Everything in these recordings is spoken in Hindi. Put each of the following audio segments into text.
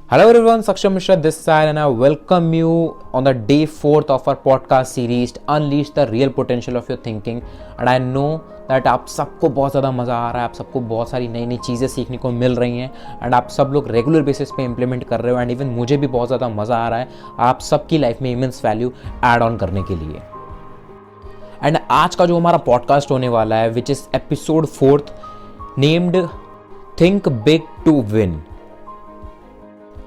Hello everyone, Saksham Mishra this side and I welcome you on the day 4th of our podcast series Unleash the Real Potential of Your Thinking. And I know that आप सबको बहुत ज़्यादा मज़ा आ रहा है, आप सबको बहुत सारी नई नई चीज़ें सीखने को मिल रही हैं एंड आप सब लोग रेगुलर बेसिस पे इम्प्लीमेंट कर रहे हो एंड इवन मुझे भी बहुत ज़्यादा मज़ा आ रहा है आप सबकी लाइफ में इमेंस वैल्यू ऐड ऑन करने के लिए। एंड आज का जो हमारा पॉडकास्ट होने वाला है which is episode 4th named think big to win.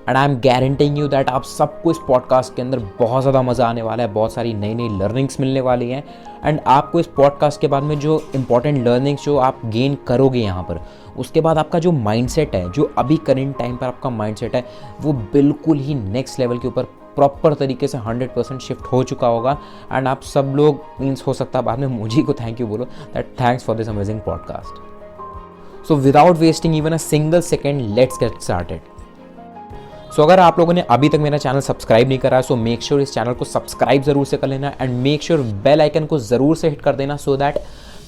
And I am guaranteeing you that आप सबको इस पॉडकास्ट के अंदर बहुत ज़्यादा मज़ा आने वाला है, बहुत सारी नई नई लर्निंग्स मिलने वाली हैं एंड आपको इस पॉडकास्ट के बाद में जो इंपॉर्टेंट लर्निंग्स जो आप गेन करोगे यहाँ पर, उसके बाद आपका जो माइंडसेट है, जो अभी करेंट टाइम पर आपका माइंडसेट है, वो बिल्कुल ही नेक्स्ट लेवल के ऊपर प्रॉपर तरीके से 100% शिफ्ट हो चुका होगा। एंड आप सब लोग मीन्स हो सकता है बाद में मुझे को थैंक यू बोलो that thanks for this amazing podcast. So without wasting even a single second let's get started. So अगर आप लोगों ने अभी तक मेरा चैनल सब्सक्राइब नहीं करा है सो मेक श्योर इस चैनल को सब्सक्राइब जरूर से कर लेना and make sure bell icon को ज़रूर से हिट कर देना सो दैट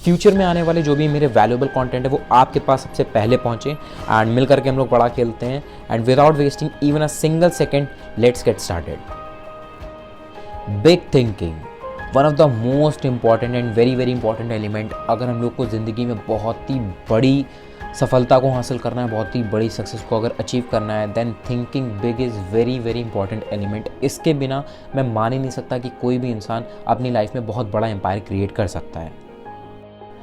फ्यूचर में आने वाले जो भी मेरे वैल्यूएबल कंटेंट है वो आपके पास सबसे पहले पहुंचे एंड मिल करके हम लोग बड़ा खेलते हैं। And without wasting even a single second let's get started. Big thinking one of the most important and very very important element. अगर हम लोग को ज़िंदगी में बहुत ही बड़ी सफलता को हासिल करना है, बहुत ही बड़ी सक्सेस को अगर अचीव करना है, than thinking big is very very important element. इसके बिना मैं मान ही नहीं सकता कि कोई भी इंसान अपनी लाइफ में बहुत बड़ा एम्पायर क्रिएट कर सकता है।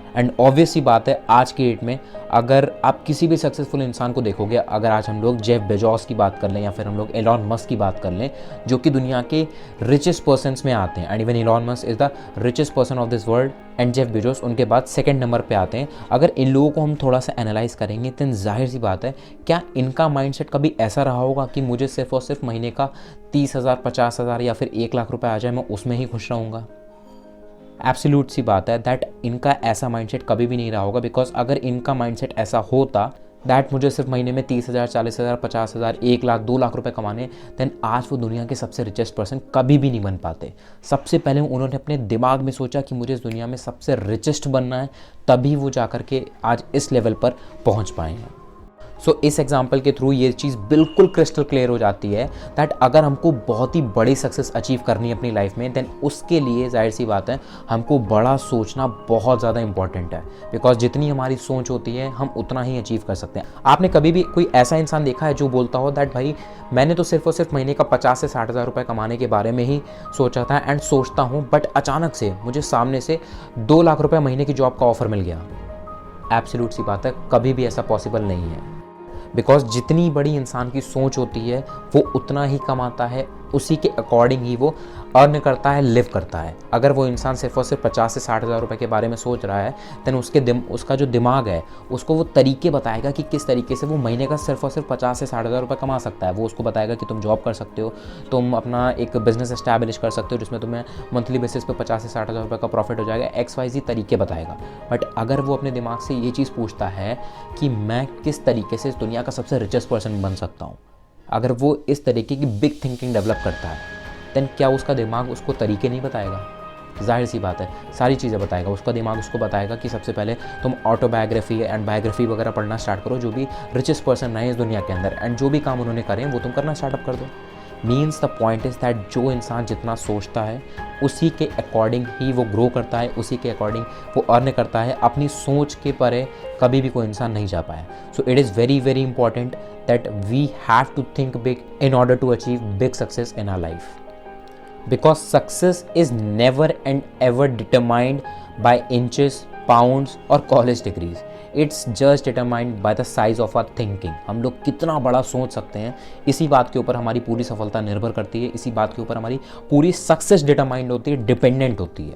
एंड ऑब्वियस सी बात है आज की डेट में अगर आप किसी भी सक्सेसफुल इंसान को देखोगे, अगर आज हम लोग जेफ बेजोस की बात कर लें या फिर हम लोग एलॉन मस्क की बात कर लें जो कि दुनिया के रिचेस्ट पर्सन्स में आते हैं and even Elon Musk is the richest person of this world and Jeff Bezos उनके बाद सेकंड नंबर पे आते हैं। अगर इन लोगों को हम थोड़ा सा एनालाइज करेंगे तो जाहिर सी बात है क्या इनका माइंडसेट कभी ऐसा रहा होगा कि मुझे सिर्फ और सिर्फ महीने का 30,000 50,000 या फिर 1 लाख रुपए आ जाए मैं उसमें ही खुश रहूँगा? एब्सोल्यूट सी बात है दैट इनका ऐसा माइंडसेट कभी भी नहीं रहा होगा। बिकॉज अगर इनका माइंडसेट ऐसा होता दैट मुझे सिर्फ महीने में 30,000 40,000 50,000 1 लाख 2 लाख रुपए कमाने, देन आज वो दुनिया के सबसे रिचेस्ट पर्सन कभी भी नहीं बन पाते। सबसे पहले उन्होंने अपने दिमाग में सोचा कि मुझे इस दुनिया में सबसे रिचेस्ट बनना है, तभी वो जा कर के आज इस लेवल पर पहुंच पाए हैं। सो इस एग्जाम्पल के थ्रू ये चीज़ बिल्कुल क्रिस्टल क्लियर हो जाती है दैट अगर हमको बहुत ही बड़ी सक्सेस अचीव करनी है अपनी लाइफ में, देन उसके लिए जाहिर सी बात है हमको बड़ा सोचना बहुत ज़्यादा इंपॉर्टेंट है। बिकॉज जितनी हमारी सोच होती है हम उतना ही अचीव कर सकते हैं। आपने कभी भी कोई ऐसा इंसान देखा है जो बोलता हो दैट भाई मैंने तो सिर्फ और सिर्फ महीने का 50 से 60 हज़ार रुपये कमाने के बारे में ही सोचा था एंड सोचता हूँ, बट अचानक से मुझे सामने से 2 लाख रुपये महीने की जॉब का ऑफर मिल गया? एब्सोल्यूट सी बात है कभी भी ऐसा पॉसिबल नहीं है। बिकॉज जितनी बड़ी इंसान की सोच होती है वो उतना ही कमाता है, उसी के अकॉर्डिंग ही वो अर्न करता है, लिव करता है। अगर वो इंसान सिर्फ और सिर्फ 50 से 60 हज़ार रुपये के बारे में सोच रहा है देन उसका जो दिमाग है उसको वो तरीके बताएगा कि किस तरीके से वो महीने का सिर्फ और सिर्फ 50 से 60 हज़ार रुपये कमा सकता है। वो उसको बताएगा कि तुम जॉब कर सकते हो, तुम अपना एक बिजनेस एस्टैब्लिश कर सकते हो जिसमें तुम्हें मंथली बेसिस पे 50 से 60 हज़ार रुपये का प्रॉफिट हो जाएगा, XYZ तरीके बताएगा। बट अगर वो अपने दिमाग से ये चीज़ पूछता है कि मैं किस तरीके से इस दुनिया का सबसे रिचेस्ट पर्सन बन सकता हूँ, अगर वो इस तरीके की बिग थिंकिंग डेवलप करता है, देन क्या उसका दिमाग उसको तरीके नहीं बताएगा? जाहिर सी बात है सारी चीज़ें बताएगा। उसका दिमाग उसको बताएगा कि सबसे पहले तुम ऑटोबायोग्राफी एंड बायोग्राफी वगैरह पढ़ना स्टार्ट करो, जो भी रिचेस्ट पर्सन रहे इस दुनिया के अंदर, एंड जो भी काम उन्होंने करे वो तुम करना स्टार्टअप कर दो। Means the point is that जो इंसान जितना सोचता है उसी के अकॉर्डिंग ही वो ग्रो करता है, उसी के अकॉर्डिंग वो अर्न करता है। अपनी सोच के परे कभी भी कोई इंसान नहीं जा पाया। So it is very very important that we have to think big in order to achieve big success in our life. Because success is never and ever determined by inches, pounds और college degrees. It's just determined by the size of our thinking. हम लोग कितना बड़ा सोच सकते हैं, इसी बात के ऊपर हमारी पूरी सफलता निर्भर करती है, इसी बात के ऊपर हमारी पूरी सक्सेस डिटरमाइंड होती है, डिपेंडेंट होती है।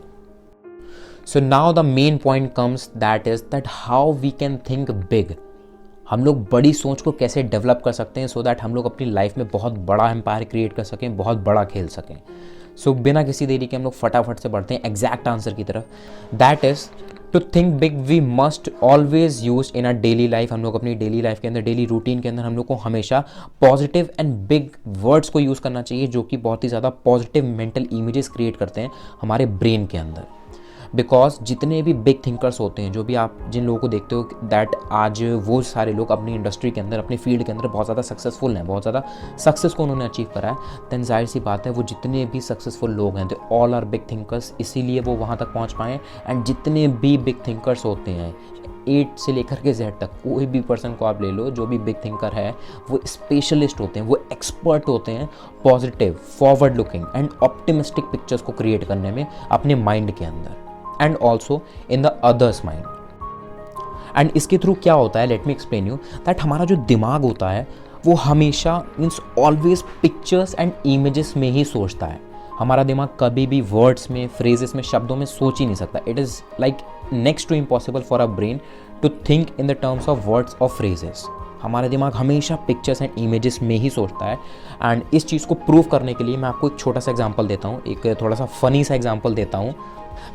So now the main point comes that is that how we can think big. हम लोग बड़ी सोच को कैसे डेवलप कर सकते हैं सो दैट हम लोग अपनी लाइफ में बहुत बड़ा एम्पायर क्रिएट कर सकें, बहुत बड़ा खेल सकें। सो बिना किसी देरी के हम लोग फटाफट से बढ़ते हैं एग्जैक्ट आंसर की तरफ। That is to think big we must always use in a daily life. हम लोग अपनी डेली लाइफ के अंदर, डेली रूटीन के अंदर हम लोग को हमेशा पॉजिटिव एंड बिग वर्ड्स को यूज़ करना चाहिए जो कि बहुत ही ज़्यादा पॉजिटिव मेंटल इमेजेस क्रिएट करते हैं हमारे ब्रेन के अंदर। बिकॉज जितने भी बिग थिंकर्स होते हैं, जो भी आप जिन लोगों को देखते हो दैट आज वो सारे लोग अपनी इंडस्ट्री के अंदर, अपनी फील्ड के अंदर बहुत ज़्यादा सक्सेसफुल हैं, बहुत ज़्यादा सक्सेस को उन्होंने अचीव करा है, दैन जाहिर सी बात है वो जितने भी सक्सेसफुल लोग हैं they all are big thinkers, इसीलिए वो वहाँ तक पहुँच पाए। एंड जितने भी बिग थिंकर्स होते हैं A से लेकर के Z तक, कोई भी पर्सन को आप ले लो जो भी बिग थिंकर है, वो स्पेशलिस्ट होते हैं, वो एक्सपर्ट होते हैं positive, forward looking and optimistic pictures को क्रिएट करने में अपने माइंड के अंदर and also in the others mind. And इसके थ्रू क्या होता है, let me explain you that हमारा जो दिमाग होता है वो हमेशा means always pictures and images में ही सोचता है। हमारा दिमाग कभी भी वर्ड्स में, फ्रेजेस में, शब्दों में सोच ही नहीं सकता। It is like next to impossible for a brain to think in the terms of words और फ्रेजेस। हमारा दिमाग हमेशा पिक्चर्स एंड इमेजेस में ही सोचता है। एंड इस चीज़ को प्रूव करने के लिए मैं आपको एक छोटा सा एग्जांपल देता हूँ, एक थोड़ा सा फ़नी सा एग्जांपल देता हूँ।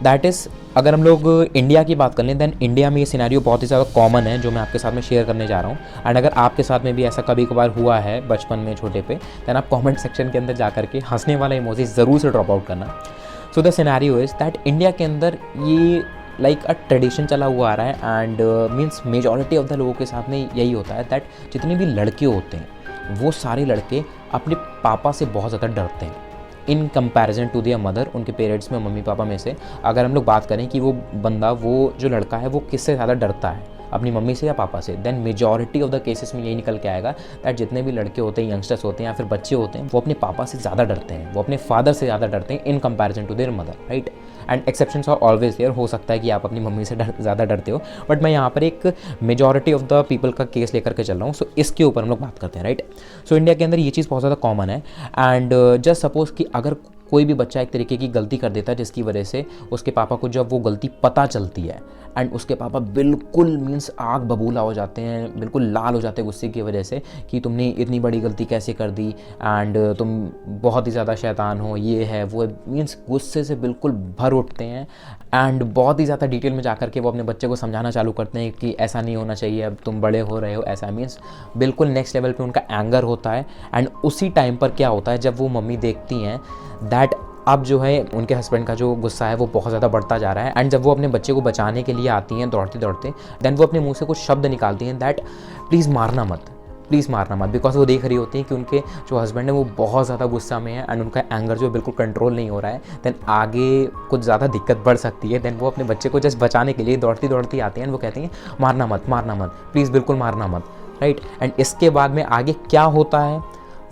दैट इज़, अगर हम लोग इंडिया की बात कर लें दैन इंडिया में ये सिनेरियो बहुत ही ज़्यादा कॉमन है जो मैं आपके साथ में शेयर करने जा रहा हूँ। एंड अगर आपके साथ में भी ऐसा कभी कभार हुआ है बचपन में छोटे पे, दैन आप कमेंट सेक्शन के अंदर जा करके हंसने वाला इमोजी ज़रूर से ड्रॉप आउट करना। So the scenario is that India के अंदर ये लाइक अ ट्रेडिशन चला हुआ आ रहा है and means majority of the लोगों के साथ में यही होता है दैट जितने भी लड़के होते हैं वो सारे लड़के अपने पापा से बहुत ज़्यादा डरते हैं in comparison to their mother. उनके पेरेंट्स में, मम्मी पापा में से अगर हम लोग बात करें कि वो बंदा, वो जो लड़का है वो किससे ज़्यादा डरता है, अपनी मम्मी से या पापा से, then majority of the cases में यही निकल के आएगा दैट जितने भी लड़के होते हैं, यंगस्टर्स होते हैं या फिर बच्चे होते हैं, वो अपने पापा से ज़्यादा डरते हैं, वो अपने फादर से ज़्यादा डरते हैं in comparison to their mother, right. And exceptions are always there. हो सकता है कि आप अपनी मम्मी से ज़्यादा डरते हो, बट मैं यहाँ पर एक मेजॉरिटी ऑफ द पीपल का केस लेकर के चल रहा हूँ। सो इसके ऊपर हम लोग बात करते हैं, राइट। सो इंडिया के अंदर ये चीज़ बहुत ज़्यादा कॉमन है। एंड जस्ट सपोज कि अगर कोई भी बच्चा एक तरीके की गलती कर देता है जिसकी वजह से उसके पापा को जब वो गलती पता चलती है एंड उसके पापा बिल्कुल मीन्स आग बबूला हो जाते हैं, बिल्कुल लाल हो जाते हैं गुस्से की वजह से कि तुमने इतनी बड़ी गलती कैसे कर दी एंड तुम बहुत ही ज़्यादा शैतान हो, ये है वो, मीन्स गुस्से से बिल्कुल भर उठते हैं एंड बहुत ही ज़्यादा डिटेल में जाकर के वो अपने बच्चे को समझाना चालू करते हैं कि ऐसा नहीं होना चाहिए, अब तुम बड़े हो रहे हो, ऐसा। मीन्स बिल्कुल नेक्स्ट लेवल पे उनका एंगर होता है। एंड उसी टाइम पर क्या होता है, जब वो मम्मी देखती हैं दैट अब जो है उनके हस्बैंड का जो गुस्सा है वो बहुत ज़्यादा बढ़ता जा रहा है एंड जब वो अपने बच्चे को बचाने के लिए आती हैं दौड़ते दौड़ते, देन वो अपने मुंह से कुछ शब्द निकालती हैं दैट प्लीज़ मारना मत, प्लीज़ मारना मत, बिकॉज वो देख रही होती हैं कि उनके जो हस्बैंड है वो बहुत ज़्यादा गुस्सा में है एंड उनका एंगर जो बिल्कुल कंट्रोल नहीं हो रहा है, देन आगे कुछ ज़्यादा दिक्कत बढ़ सकती है। देन वो अपने बच्चे को जस्ट बचाने के लिए दौड़ती दौड़ती आती हैं एंड वो कहती हैं मारना मत, मारना मत, प्लीज़ बिल्कुल मारना मत, राइट। एंड इसके बाद में आगे क्या होता है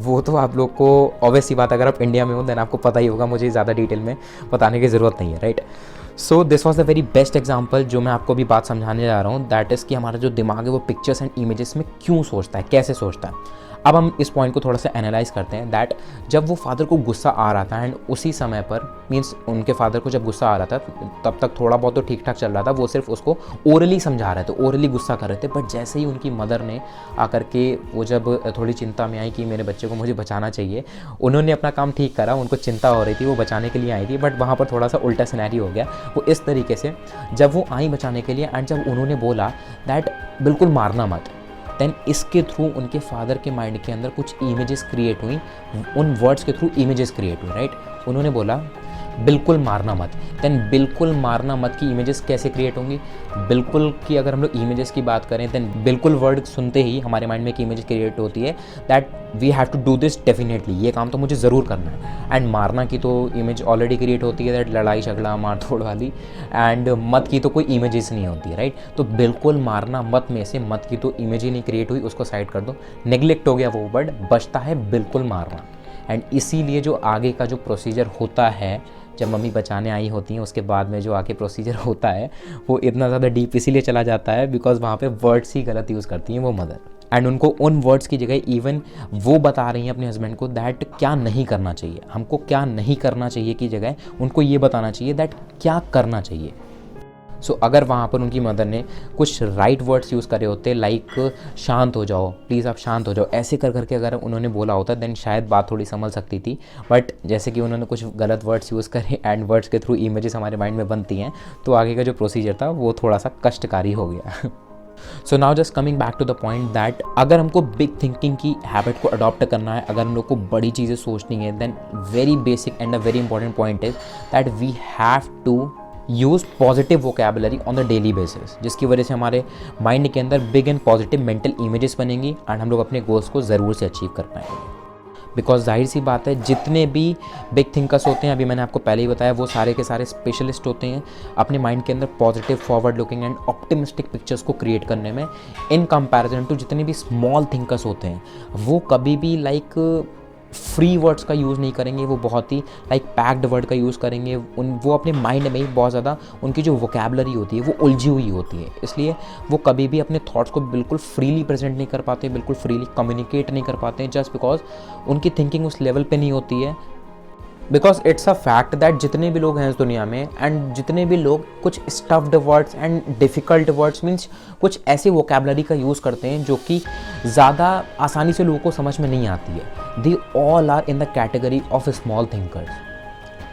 वो तो आप लोग को ऑब्वियस सी बात, अगर आप इंडिया में हो देन आपको पता ही होगा, मुझे ज़्यादा डिटेल में बताने की ज़रूरत नहीं है, right. So this was the very best example जो मैं आपको अभी बात समझाने जा रहा हूँ, दैट इज़ कि हमारा जो दिमाग है वो पिक्चर्स एंड इमेजेस में क्यों सोचता है, कैसे सोचता है। अब हम इस पॉइंट को थोड़ा सा एनालाइज करते हैं दैट जब वो फादर को गुस्सा आ रहा था एंड उसी समय पर मीन्स उनके फादर को जब गुस्सा आ रहा था तब तक थोड़ा बहुत तो ठीक ठाक चल रहा था, वो सिर्फ उसको ओरली समझा रहे थे, ओरली गुस्सा कर रहे थे। बट जैसे ही उनकी मदर ने आकर के वो जब थोड़ी चिंता में आई कि मेरे बच्चे को मुझे बचाना चाहिए, उन्होंने अपना काम ठीक करा, उनको चिंता हो रही थी, वो बचाने के लिए आई थी, बट वहाँ पर थोड़ा सा उल्टा सिनेरियो हो गया। वो इस तरीके से जब वो आई बचाने के लिए एंड जब उन्होंने बोला दैट बिल्कुल मारना मत, देन इसके थ्रू उनके फादर के माइंड के अंदर कुछ इमेजेस क्रिएट हुई, उन वर्ड्स के थ्रू इमेजेस क्रिएट हुई, राइट। उन्होंने बोला बिल्कुल मारना मत, देन बिल्कुल मारना मत की इमेजेस कैसे क्रिएट होंगी, बिल्कुल की अगर हम लोग इमेजेस की बात करें देन बिल्कुल वर्ड सुनते ही हमारे माइंड में एक इमेज क्रिएट होती है that we have to do this definitely, ये काम तो मुझे ज़रूर करना है। एंड मारना की तो इमेज ऑलरेडी क्रिएट होती है दैट लड़ाई झगड़ा मार तोड़ वाली, एंड मत की तो कोई इमेजेस नहीं होती है, राइट। तो बिल्कुल मारना मत में से मत की तो इमेज ही नहीं क्रिएट हुई, उसको साइड कर दो, नेग्लेक्ट हो गया वो वर्ड, बचता है बिल्कुल मारना। एंड इसीलिए जो आगे का जो प्रोसीजर होता है जब मम्मी बचाने आई होती हैं उसके बाद में जो आगे प्रोसीजर होता है वो इतना ज़्यादा डीप इसीलिए चला जाता है बिकॉज वहाँ पे वर्ड्स ही गलत यूज़ करती हैं वो मदर। एंड उनको उन वर्ड्स की जगह इवन वो बता रही हैं अपने हस्बैंड को दैट क्या नहीं करना चाहिए, हमको क्या नहीं करना चाहिए की जगह उनको ये बताना चाहिए दैट क्या करना चाहिए। सो अगर वहाँ पर उनकी मदर ने कुछ राइट वर्ड्स यूज़ करे होते लाइक शांत हो जाओ, प्लीज़ आप शांत हो जाओ, ऐसे कर करके अगर उन्होंने बोला होता देन शायद बात थोड़ी संभल सकती थी। बट जैसे कि उन्होंने कुछ गलत वर्ड्स यूज़ करे एंड वर्ड्स के थ्रू इमेजेस हमारे माइंड में बनती हैं, तो आगे का जो प्रोसीजर था वो थोड़ा सा कष्टकारी हो गया। So now just coming back to the point that अगर हमको बिग थिंकिंग की हैबिट को अडॉप्ट करना है, अगर हम लोग को बड़ी चीज़ें सोचनी है, then very basic and a very important point is that we have to use positive vocabulary on the daily basis, जिसकी वजह से हमारे माइंड के अंदर big and positive mental images बनेंगी एंड हम लोग अपने गोल्स को ज़रूर से अचीव कर पाएंगे। बिकॉज जाहिर सी बात है, जितने भी बिग थिंकर्स होते हैं, अभी मैंने आपको पहले ही बताया, वो सारे के सारे स्पेशलिस्ट होते हैं अपने माइंड के अंदर positive, forward looking and optimistic pictures को क्रिएट करने में, इन कंपैरिजन टू जितने भी स्मॉल थिंकर्स होते हैं। वो कभी भी फ्री वर्ड्स का यूज़ नहीं करेंगे, वो बहुत ही पैक्ड वर्ड का यूज़ करेंगे। वो अपने माइंड में ही बहुत ज़्यादा उनकी जो वोकेबलरी होती है वो उलझी हुई होती है, इसलिए वो कभी भी अपने थॉट्स को बिल्कुल फ्रीली प्रेजेंट नहीं कर पाते, बिल्कुल फ्रीली कम्युनिकेट नहीं कर पाते हैं, जस्ट बिकॉज उनकी थिंकिंग उस लेवल पे नहीं होती है। Because it's a fact that जितने भी लोग हैं इस दुनिया में, एंड जितने भी लोग कुछ stuffed words and difficult words means कुछ ऐसी वोकेबलरी का यूज़ करते हैं जो कि ज़्यादा आसानी से लोगों को समझ में नहीं आती है, they all are in the category of small thinkers.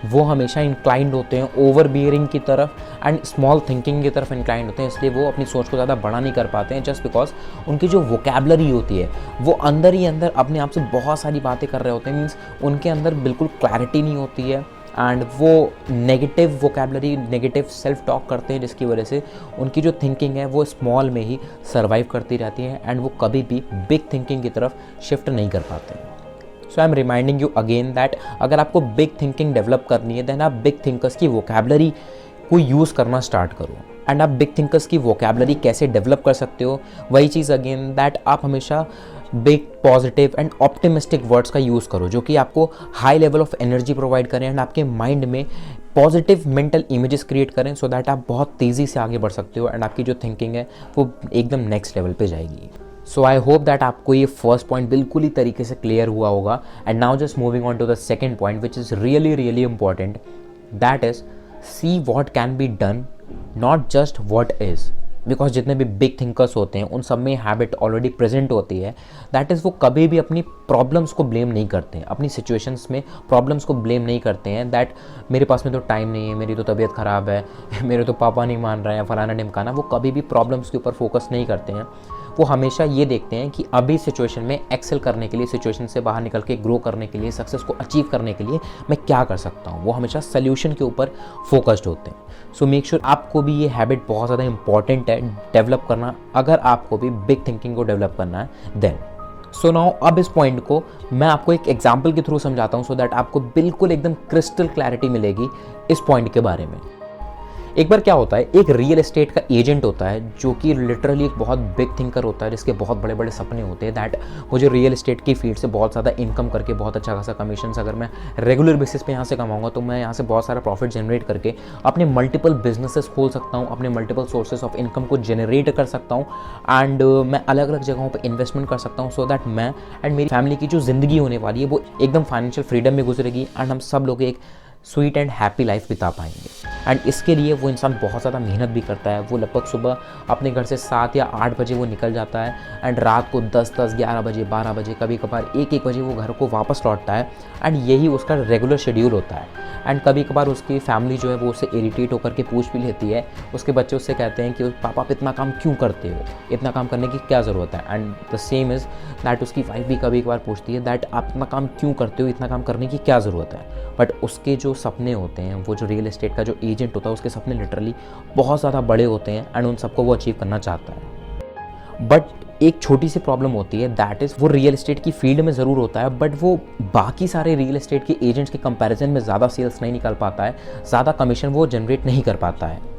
वो हमेशा इंक्लाइंड होते हैं ओवर बियरिंग की तरफ एंड स्मॉल थिंकिंग की तरफ इंक्लाइंड होते हैं, इसलिए वो अपनी सोच को ज़्यादा बड़ा नहीं कर पाते हैं, जस्ट बिकॉज उनकी जो वोकेबलरी होती है वो अंदर ही अंदर अपने आप से बहुत सारी बातें कर रहे होते हैं। मीन्स उनके अंदर बिल्कुल क्लैरिटी नहीं होती है एंड वो negative vocabulary, negative self talk करते हैं, जिसकी वजह से उनकी जो थिंकिंग है वो स्मॉल में ही सर्वाइव करती रहती है एंड वो कभी भी बिग थिंकिंग की तरफ शिफ्ट नहीं कर पाते हैं। So I am reminding you again that अगर आपको बिग थिंकिंग डेवलप करनी है, देन आप बिग थिंकर्स की वोकेबलरी को यूज़ करना स्टार्ट करो। एंड आप बिग थिंकर्स की वोकेबलरी कैसे डेवलप कर सकते हो, वही चीज़ अगेन दैट आप हमेशा big positive and optimistic words का यूज़ करो, जो कि आपको high level of energy provide करें एंड आपके माइंड में पॉजिटिव मेंटल इमेजेस क्रिएट करें, सो दैट आप बहुत तेज़ी से आगे बढ़ सकते हो एंड आपकी जो थिंकिंग है वो एकदम नेक्स्ट लेवल पे जाएगी। सो आई होप दैट आपको ये फर्स्ट पॉइंट बिल्कुल ही तरीके से क्लियर हुआ होगा। And now just moving on to the second point which is really really important, that is see what can be done, not just what is. Because जितने भी बिग थिंकर्स होते हैं उन सब में हैबिट ऑलरेडी प्रेजेंट होती है, दैट इज़ वो कभी भी अपनी प्रॉब्लम्स को ब्लेम नहीं करते हैं, अपनी सिचुएशंस में प्रॉब्लम्स को ब्लेम नहीं करते हैं, दैट मेरे पास में तो टाइम नहीं है, मेरी तो तबीयत ख़राब है, मेरे तो पापा नहीं मान रहे हैं, फलाना ढिमकाना। वो कभी भी प्रॉब्लम्स के ऊपर फोकस नहीं करते हैं। वो हमेशा ये देखते हैं कि अभी सिचुएशन में एक्सेल करने के लिए, सिचुएशन से बाहर निकल के ग्रो करने के लिए, सक्सेस को अचीव करने के लिए मैं क्या कर सकता हूँ। वो हमेशा सोल्यूशन के ऊपर फोकस्ड होते हैं। सो मेक श्योर आपको भी ये हैबिट बहुत ज़्यादा इंपॉर्टेंट है डेवलप करना, अगर आपको भी बिग थिंकिंग को डेवलप करना है देन। सो नाउ अब इस पॉइंट को मैं आपको एक एग्जाम्पल के थ्रू समझाता हूँ, सो दैट आपको बिल्कुल एकदम क्रिस्टल क्लैरिटी मिलेगी इस पॉइंट के बारे में। एक बार क्या होता है, एक रियल एस्टेट का एजेंट होता है जो कि लिटरली एक बहुत बिग थिंकर होता है, जिसके बहुत बड़े बड़े सपने होते हैं, दैट मुझे रियल एस्टेट की फील्ड से बहुत ज़्यादा इनकम करके बहुत अच्छा खासा कमीशन अगर मैं रेगुलर बेसिस पे यहाँ से कमाऊंगा तो मैं यहाँ से बहुत सारा प्रॉफिट जनरेट करके अपने मल्टीपल बिजनेसेस खोल सकता हूँ, अपने मल्टीपल सोर्सेज ऑफ इनकम को जनरेट कर सकता हूँ एंड मैं अलग अलग जगहों पर इन्वेस्टमेंट कर सकता हूँ, सो दैट मैं एंड मेरी फैमिली की जो ज़िंदगी होने वाली है वो एकदम फाइनेंशियल फ्रीडम में गुजरेगी एंड हम सब लोग एक स्वीट एंड हैप्पी लाइफ बिता पाएंगे। एंड इसके लिए वो इंसान बहुत ज़्यादा मेहनत भी करता है। वो लगभग सुबह अपने घर से 7 या 8 बजे वो निकल जाता है एंड रात को 10, 11 बजे, 12 बजे, कभी कभार 1 बजे वो घर को वापस लौटता है एंड यही उसका रेगुलर शेड्यूल होता है। एंड कभी कभार उसकी फैमिली जो है वो उससे इरिटेट होकर के पूछ भी लेती है, उसके बच्चे उससे कहते हैं कि पापा आप इतना काम क्यों करते हो, इतना काम करने की क्या ज़रूरत है। And the same is that उसकी वाइफ भी कभी कभार पूछती है दैट आप इतना काम क्यों करते हो, इतना काम करने की क्या ज़रूरत है। बट उसके जो सपने होते हैं, वो जो रियल एस्टेट का जो एजेंट होता है उसके सपने लिटरली बहुत ज़्यादा बड़े होते हैं एंड उन सबको वो अचीव करना चाहता है। बट एक छोटी सी प्रॉब्लम होती है, दैट इज़ वो रियल एस्टेट की फील्ड में ज़रूर होता है बट वो बाकी सारे रियल एस्टेट के एजेंट्स के कंपैरिजन में ज़्यादा सेल्स नहीं निकाल पाता है, ज़्यादा कमीशन वो जनरेट नहीं कर पाता है।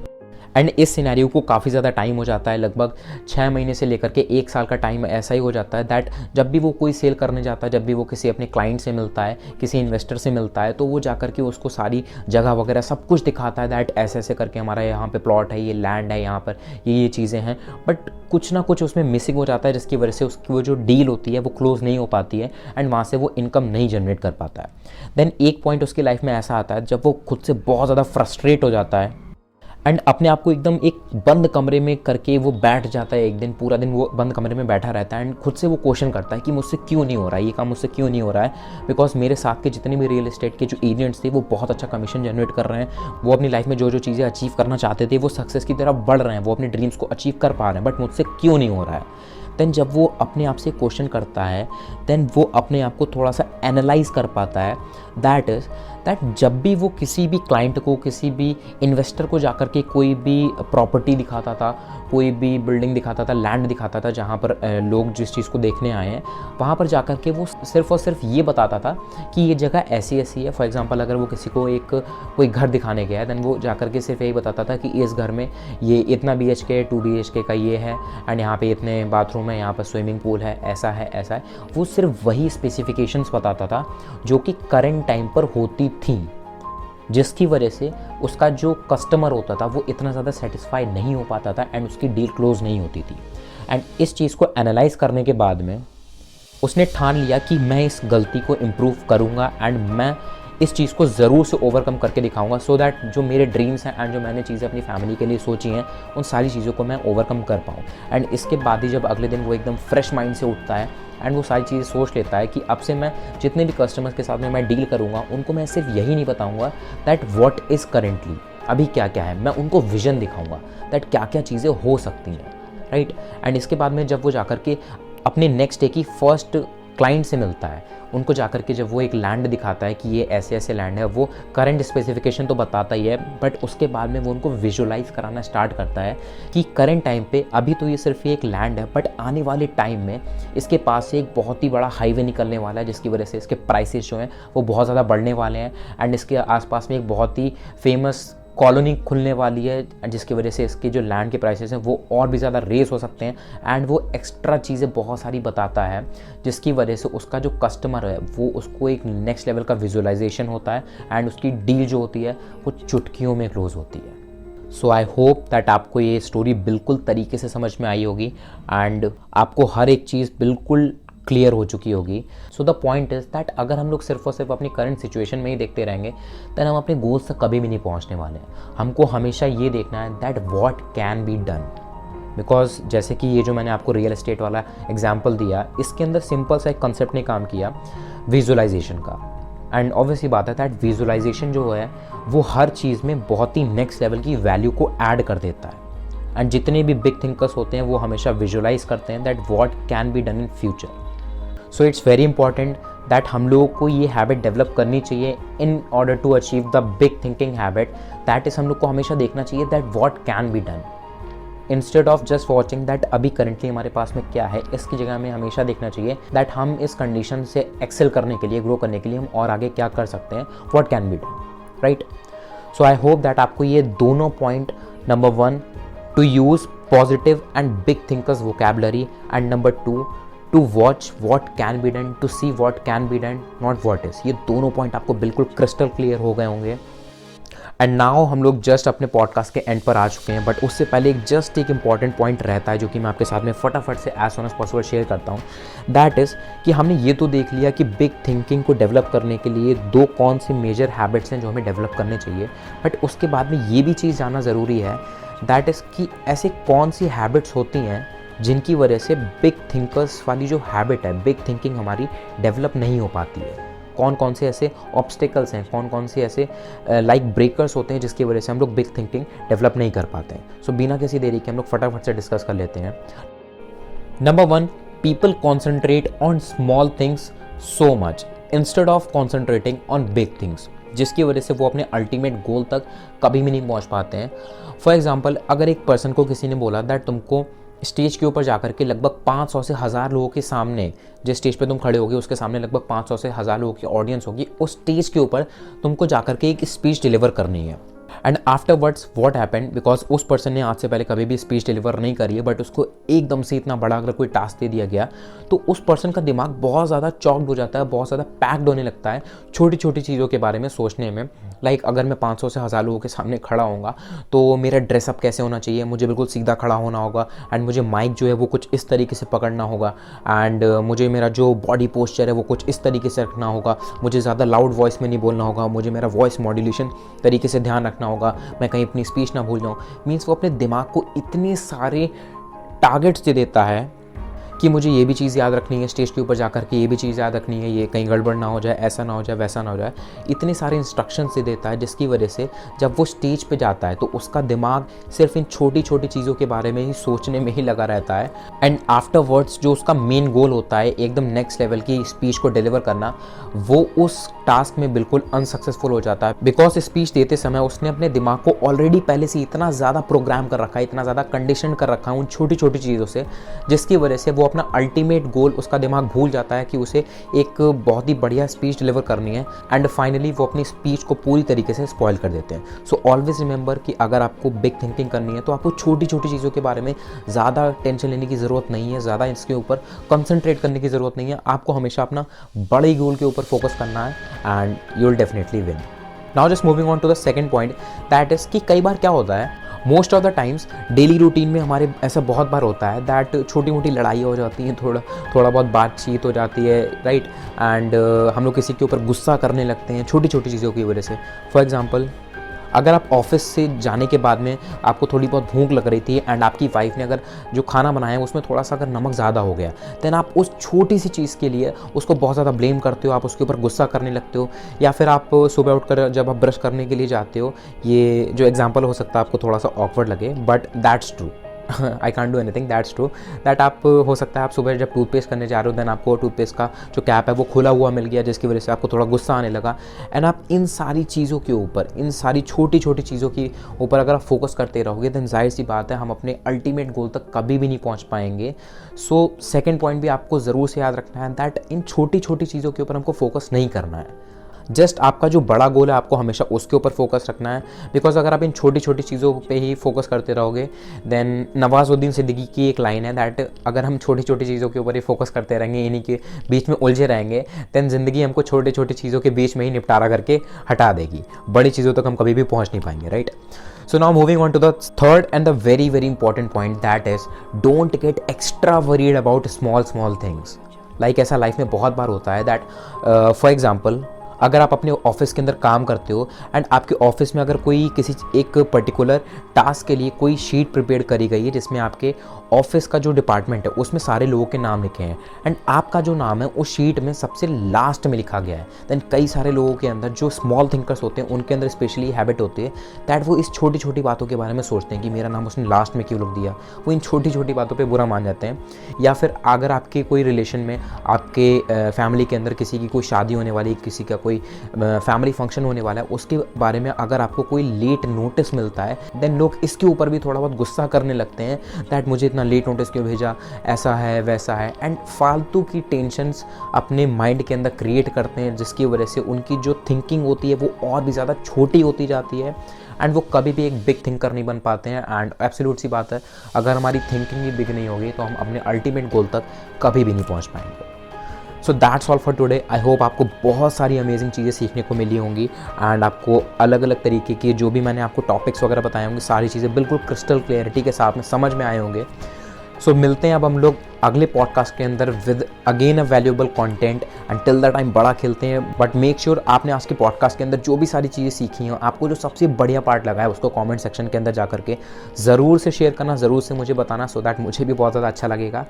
एंड इस सिनेरियो को काफ़ी ज़्यादा टाइम हो जाता है, लगभग 6 महीने से लेकर के 1 साल का टाइम ऐसा ही हो जाता है दैट जब भी वो कोई सेल करने जाता है, जब भी वो किसी अपने क्लाइंट से मिलता है, किसी इन्वेस्टर से मिलता है, तो वो जाकर के उसको सारी जगह वगैरह सब कुछ दिखाता है दैट ऐसे ऐसे करके हमारा यहाँ पे प्लॉट है, ये लैंड है, यहाँ पर ये चीज़ें हैं। बट कुछ ना कुछ उसमें मिसिंग हो जाता है, जिसकी वजह से उसकी वो जो डील होती है वो क्लोज़ नहीं हो पाती है एंड वहाँ से वो इनकम नहीं जनरेट कर पाता है। देन एक पॉइंट उसकी लाइफ में ऐसा आता है जब वो खुद से बहुत ज़्यादा फ्रस्ट्रेट हो जाता है एंड अपने आप को एकदम एक बंद कमरे में करके वो बैठ जाता है। एक दिन पूरा दिन वो बंद कमरे में बैठा रहता है एंड खुद से वो क्वेश्चन करता है कि मुझसे क्यों नहीं हो रहा है, ये काम मुझसे क्यों नहीं हो रहा है। बिकॉज मेरे साथ के जितने भी रियल एस्टेट के जो एजेंट्स थे वो बहुत अच्छा कमीशन जनरेट कर रहे हैं, वो अपनी लाइफ में जो जो चीज़ें अचीव करना चाहते थे वो सक्सेस की तरफ बढ़ रहे हैं, वो अपने ड्रीम्स को अचीव कर पा रहे हैं, बट मुझसे क्यों नहीं हो रहा है। देन जब वो अपने आप से क्वेश्चन करता है, देन वो अपने आप को थोड़ा सा एनालाइज कर पाता है, दैट इज़ दैट जब भी वो किसी भी क्लाइंट को, किसी भी इन्वेस्टर को जाकर के कोई भी प्रॉपर्टी दिखाता था, कोई भी बिल्डिंग दिखाता था, लैंड दिखाता था जहाँ पर लोग जिस चीज़ को देखने आए हैं, वहाँ पर जाकर के वो सिर्फ और सिर्फ ये बताता था कि ये जगह ऐसी ऐसी है। फॉर एग्जांपल अगर वो किसी को कोई घर दिखाने गया है, देन वो जाकर के सिर्फ यही बताता था कि इस घर में ये इतना BHK 2 BHK का ये है, एंड यहाँ पे इतने बाथरूम है, यहाँ पर स्विमिंग पूल है, ऐसा है ऐसा है। वो सिर्फ वही स्पेसिफिकेशंस बताता था जो कि करंट टाइम पर होती थी, जिसकी वजह से उसका जो कस्टमर होता था वो इतना ज़्यादा सेटिस्फाई नहीं हो पाता था एंड उसकी डील क्लोज नहीं होती थी। एंड इस चीज़ को एनालाइज करने के बाद में उसने ठान लिया कि मैं इस गलती को इम्प्रूव करूँगा एंड मैं इस चीज़ को ज़रूर से ओवरकम करके दिखाऊंगा, सो दैट जो मेरे ड्रीम्स हैं एंड जो मैंने चीज़ें अपनी फैमिली के लिए सोची हैं उन सारी चीज़ों को मैं ओवरकम कर पाऊँ। एंड इसके बाद ही जब अगले दिन वो एकदम फ्रेश माइंड से उठता है एंड वो सारी चीज़ें सोच लेता है कि अब से मैं जितने भी कस्टमर्स के साथ में मैं डील करूँगा उनको मैं सिर्फ यही नहीं बताऊँगा दैट व्हाट इज़ करेंटली, अभी क्या क्या है, मैं उनको विजन दिखाऊँगा दैट क्या क्या चीज़ें हो सकती हैं, राइट। एंड इसके बाद में जब वो जाकर के अपने नेक्स्ट डे की फर्स्ट क्लाइंट से मिलता है, उनको जाकर के जब वो एक लैंड दिखाता है कि ये ऐसे ऐसे लैंड है, वो करंट स्पेसिफिकेशन तो बताता ही है, बट उसके बाद में वो उनको विजुलाइज कराना स्टार्ट करता है कि करंट टाइम पे अभी तो ये सिर्फ एक लैंड है, बट आने वाले टाइम में इसके पास से एक बहुत ही बड़ा हाईवे निकलने वाला है, जिसकी वजह से इसके प्राइसेस जो हैं वो बहुत ज़्यादा बढ़ने वाले हैं। एंड इसके आसपास में एक बहुत ही फेमस कॉलोनी खुलने वाली है, जिसकी वजह से इसके जो लैंड के प्राइसेस हैं वो और भी ज़्यादा रेस हो सकते हैं। एंड वो एक्स्ट्रा चीज़ें बहुत सारी बताता है, जिसकी वजह से उसका जो कस्टमर है वो उसको एक नेक्स्ट लेवल का विजुअलाइजेशन होता है एंड उसकी डील जो होती है वो चुटकियों में क्लोज होती है। सो आई होप दैट आपको ये स्टोरी बिल्कुल तरीके से समझ में आई होगी एंड आपको हर एक चीज़ बिल्कुल क्लियर हो चुकी होगी। So the point is that अगर हम लोग सिर्फ और सिर्फ अपनी करंट सिचुएशन में ही देखते रहेंगे देन हम अपने गोल्स तक कभी भी नहीं पहुंचने वाले हैं। हमको हमेशा ये देखना है that what can be done, because जैसे कि ये जो मैंने आपको रियल एस्टेट वाला एग्जाम्पल दिया, इसके अंदर सिंपल सा एक कंसेप्ट ने काम किया विजुअलाइजेशन का। एंड ऑब्वियसली बात है दैट विजुअलाइजेशन जो है वो हर चीज़ में बहुत ही नेक्स्ट लेवल की वैल्यू को ऐड कर देता है। एंड जितने भी बिग थिंकर्स होते हैं वो हमेशा विजुअलाइज करते हैं that what can be done in future. So it's very important that हम लोगों को ये हैबिट डेवलप करनी चाहिए in order to achieve the big thinking habit. That is हम लोग को हमेशा देखना चाहिए that what can be done instead of just watching that अभी करंटली हमारे पास में क्या है। इसकी जगह हमें हमेशा देखना चाहिए दैट हम इस कंडीशन से एक्सेल करने के लिए, ग्रो करने के लिए हम और आगे क्या कर सकते हैं, what can be done, right. So I hope that आपको ये दोनों point, number 1 to use positive and big thinkers vocabulary, and number 2 to watch what can be done, to see what can be done, not what is, ये दोनों पॉइंट आपको बिल्कुल क्रिस्टल क्लियर हो गए होंगे। एंड नाउ हम लोग जस्ट अपने पॉडकास्ट के एंड पर आ चुके हैं, बट उससे पहले एक इंपॉर्टेंट पॉइंट रहता है जो कि मैं आपके साथ में फटाफट से as soon as possible share करता हूँ। दैट इज़ कि हमने ये तो देख लिया कि बिग थिंकिंग को डेवलप करने के लिए दो कौन सी मेजर हैबिट्स हैं जो हमें डेवलप करने चाहिए, बट उसके बाद में ये भी चीज़ जानना ज़रूरी है दैट इज़ कि ऐसे कौन सी हैबिट्स होती हैं जिनकी वजह से बिग थिंकर्स वाली जो हैबिट है, बिग थिंकिंग हमारी डेवलप नहीं हो पाती है। कौन कौन से ऐसे ऑब्स्टिकल्स हैं, कौन कौन से ऐसे लाइक ब्रेकर्स होते हैं जिसकी वजह से हम लोग बिग थिंकिंग डेवलप नहीं कर पाते हैं। सो बिना किसी देरी के हम लोग फटाफट से डिस्कस कर लेते हैं। Number 1, people concentrate on small things so much instead of concentrating on big things, जिसकी वजह से वो अपने अल्टीमेट गोल तक कभी भी नहीं पहुंच पाते हैं। फॉर एग्जाम्पल, अगर एक पर्सन को किसी ने बोला दैट तुमको स्टेज के ऊपर जाकर के लगभग 500 से 1000 लोगों के सामने, जिस स्टेज पे तुम खड़े होगे उसके सामने लगभग 500 से 1000 लोगों की ऑडियंस होगी, उस स्टेज के ऊपर तुमको जाकर के एक स्पीच डिलीवर करनी है। And afterwards what happened, because उस पर्सन ने आज से पहले कभी भी स्पीच डिलीवर नहीं करी है, बट उसको एकदम से इतना बड़ा अगर कोई टास्क दे दिया गया तो उस पर्सन का दिमाग बहुत ज़्यादा चॉक्ड हो जाता है, बहुत ज़्यादा पैक्ड होने लगता है छोटी छोटी चीज़ों के बारे में सोचने में। लाइक अगर मैं 500 से 1000 लोगों के सामने खड़ा होऊंगा तो मेरा ड्रेसअप कैसे होना चाहिए, मुझे बिल्कुल सीधा खड़ा होना होगा, एंड मुझे माइक जो है वो कुछ इस तरीके से पकड़ना होगा, एंड मुझे मेरा जो बॉडी पोस्चर है वो कुछ इस तरीके से रखना होगा, मुझे ज़्यादा लाउड वॉइस में नहीं बोलना होगा, मुझे मेरा वॉइस मॉड्यूलेशन तरीके से ध्यान रखना होगा, मैं कहीं अपनी स्पीच ना भूल जाऊँ। मीन्स वो अपने दिमाग को इतने सारे टारगेट्स दे देता है कि मुझे ये भी चीज़ याद रखनी है स्टेज के ऊपर जाकर के, ये भी चीज़ याद रखनी है, ये कहीं गड़बड़ ना हो जाए, ऐसा ना हो जाए, वैसा ना हो जाए। इतने सारे इंस्ट्रक्शन से देता है जिसकी वजह से जब वो स्टेज पे जाता है तो उसका दिमाग सिर्फ इन छोटी छोटी चीज़ों के बारे में ही सोचने में ही लगा रहता है। एंड आफ्टरवर्ड्स जो उसका मेन गोल होता है एकदम नेक्स्ट लेवल की स्पीच को डिलीवर करना, वो उस टास्क में बिल्कुल अनसक्सेसफुल हो जाता है। बिकॉज स्पीच देते समय उसने अपने दिमाग को ऑलरेडी पहले से इतना ज़्यादा प्रोग्राम कर रखा है, इतना ज़्यादा कंडीशन कर रखा है उन छोटी छोटी चीज़ों से, जिसकी वजह से वो अपना अल्टीमेट गोल उसका दिमाग भूल जाता है कि उसे एक बहुत ही बढ़िया स्पीच डिलीवर करनी है। एंड फाइनली वो अपनी स्पीच को पूरी तरीके से स्पॉइल कर देते हैं। सो ऑलवेज रिमेंबर कि अगर आपको बिग थिंकिंग करनी है तो आपको छोटी छोटी चीज़ों के बारे में ज़्यादा टेंशन लेने की ज़रूरत नहीं है, ज़्यादा इसके ऊपर कंसंट्रेट करने की ज़रूरत नहीं है। आपको हमेशा अपना बड़े गोल के ऊपर फोकस करना है and you will definitely win. Now just moving on to the second point, that is कि कई बार क्या होता है, most of the times daily routine में हमारे ऐसा बहुत बार होता है दैट छोटी मोटी लड़ाई हो जाती हैं, थोड़ा बहुत बातचीत हो जाती है, राइट। एंड हम लोग किसी के ऊपर गुस्सा करने लगते हैं छोटी छोटी चीज़ों की वजह से। फॉर एग्जांपल, अगर आप ऑफिस से जाने के बाद में आपको थोड़ी बहुत भूख लग रही थी एंड आपकी वाइफ ने अगर जो खाना बनाया है उसमें थोड़ा सा अगर नमक ज़्यादा हो गया, देन आप उस छोटी सी चीज़ के लिए उसको बहुत ज़्यादा ब्लेम करते हो, आप उसके ऊपर गुस्सा करने लगते हो। या फिर आप सुबह उठकर जब आप ब्रश करने के लिए जाते हो, ये जो एग्जाम्पल हो सकता है आपको थोड़ा सा ऑकवर्ड लगे, but that's true. I can't do anything, that's true that आप हो सकता है आप सुबह जब टूथपेस्ट करने जा रहे हो, देन आपको टूथपेस्ट का जो कैप है वो खुला हुआ मिल गया, जिसकी वजह से आपको थोड़ा गुस्सा आने लगा। एंड आप इन सारी चीज़ों के ऊपर, इन सारी छोटी छोटी चीज़ों के ऊपर अगर आप फोकस करते रहोगे, देन जाहिर सी बात है हम अपने अल्टीमेट गोल तक कभी भी नहीं पहुँच पाएंगे। सो सेकेंड पॉइंट भी आपको ज़रूर से याद रखना है दैट इन छोटी छोटी चीज़ों के ऊपर हमको फोकस नहीं करना है। जस्ट आपका जो बड़ा गोल है आपको हमेशा उसके ऊपर फोकस रखना है। बिकॉज अगर आप इन छोटी छोटी चीज़ों पे ही फोकस करते रहोगे, देन नवाजुद्दीन सिद्दीकी की एक लाइन है दैट अगर हम छोटी छोटी चीज़ों के ऊपर ही फोकस करते रहेंगे, इन्हीं के बीच में उलझे रहेंगे, देन ज़िंदगी हमको छोटी छोटी चीज़ों के बीच में ही निपटारा करके हटा देगी, बड़ी चीज़ों तक हम कभी भी पहुँच नहीं पाएंगे, right. So now moving on to the third and the very very important point, that is don't get extra worried about small things. Like ऐसा लाइफ में बहुत बार होता है दैट फॉर एग्जाम्पल, अगर आप अपने ऑफिस के अंदर काम करते हो एंड आपके ऑफिस में अगर कोई किसी एक पर्टिकुलर टास्क के लिए कोई शीट प्रिपेयर करी गई है जिसमें आपके ऑफिस का जो डिपार्टमेंट है उसमें सारे लोगों के नाम लिखे हैं एंड आपका जो नाम है उस शीट में सबसे लास्ट में लिखा गया है, देन कई सारे लोगों के अंदर जो स्मॉल थिंकर्स होते हैं उनके अंदर स्पेशली हैबिट होती है दैट वो इस छोटी छोटी बातों के बारे में सोचते हैं कि मेरा नाम उसने लास्ट में क्यों लिख दिया। वो इन छोटी छोटी बातों पर बुरा मान जाते हैं। या फिर अगर आपके कोई रिलेशन में, आपके फैमिली के अंदर किसी की कोई शादी होने वाली, किसी का कोई फैमिली फंक्शन होने वाला है, उसके बारे में अगर आपको कोई लेट नोटिस मिलता है, देन लोग इसके ऊपर भी थोड़ा बहुत गुस्सा करने लगते हैं दैट मुझे इतना लेट नोटिस क्यों भेजा, ऐसा है वैसा है। एंड फालतू की टेंशन्स अपने माइंड के अंदर क्रिएट करते हैं, जिसकी वजह से उनकी जो थिंकिंग होती है वो और भी ज़्यादा छोटी होती जाती है एंड वो कभी भी एक बिग थिंकर नहीं बन पाते हैं। एंड एब्सोल्यूट सी बात है, अगर हमारी थिंकिंग ही बिग नहीं होगी तो हम अपने अल्टीमेट गोल तक कभी भी नहीं पहुँच पाएंगे। So that's all for today. I hope आपको बहुत सारी अमेजिंग चीज़ें सीखने को मिली होंगी एंड आपको अलग अलग तरीके की जो भी मैंने आपको टॉपिक्स वगैरह बताए होंगे, सारी चीज़ें बिल्कुल क्रिस्टल क्लियरिटी के साथ में समझ में आए होंगे। सो मिलते हैं अब हम लोग अगले पॉडकास्ट के अंदर with again a valuable content. Till the time बड़ा खेलते हैं, बट मेक श्योर आपने आज के पॉडकास्ट के अंदर जो भी सारी चीज़ें सीखी हैं, आपको जो सबसे बढ़िया पार्ट लगा है उसको कमेंट सेक्शन के अंदर जा करके ज़रूर से शेयर करना, ज़रूर से मुझे बताना, सो दैट मुझे भी बहुत ज़्यादा अच्छा लगेगा।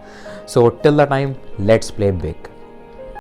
So till the time let's play big.